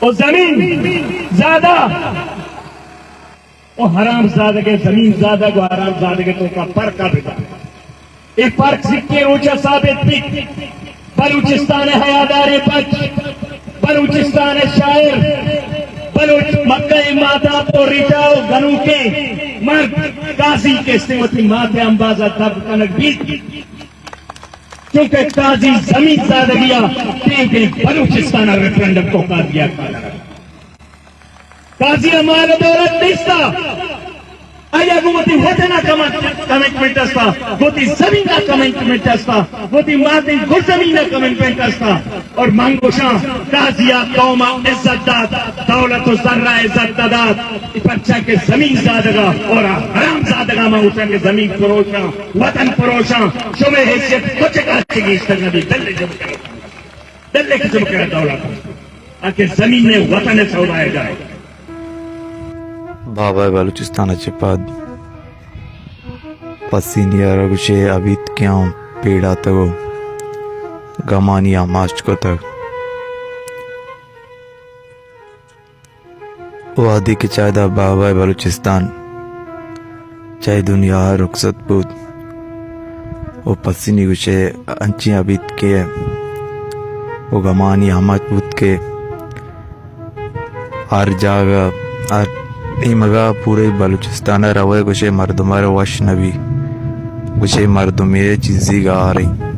वो जमीन ज्यादा वो हराम ज्यादा जमीन ज्यादा को हराम ज्यादा तो का फर्क का बेटा एक फर्क सिक्के ऊंचा साबित भी बलूचिस्तान हयादार पच बलूचिस्तान शायर बलूच मक्का माता तो रिटाओ गनू के मर्द काजी के सिमती माते अंबाजा तब कनक भी क्योंकि काजी जमीन ज्यादा दिया बलूचिस्तान रेफरेंडम को कर दिया काजी हमारा दौलत नहीं था आया गोती होते ना कमिटमेंट असता गोती जमीन का कमिटमेंट असता गोती माते गुजमीन का कमिटमेंट असता और मांगोशा काजिया कौमा इज्जतदार दौलत और सर्रा इज्जतदार बच्चा के जमीन ज्यादा और हराम ज्यादा मांगोशा के जमीन फरोशा वतन फरोशा शुमे हैसियत कुछ का चीज इस तरह भी दल्ले की जम कर दौलत आखिर जमीन में वतन सौदाया जाए बाबा बलूचिस्तानाचे पद पसीनिया रगुशे अभित क्या पेड़ा तगो गमानिया मास्ट को तक वादी के चायदा बाबा बलूचिस्तान चाहे दुनिया रुखसत बुद वो पसीनी गुशे अंची अभित के वो गमानिया हमाच बुद के हर जागा हर मगा पूरे बलूचिस्तान रवे गुशे मर्दमार वश नबी गुशे मर्दमे चीज़ी गा रही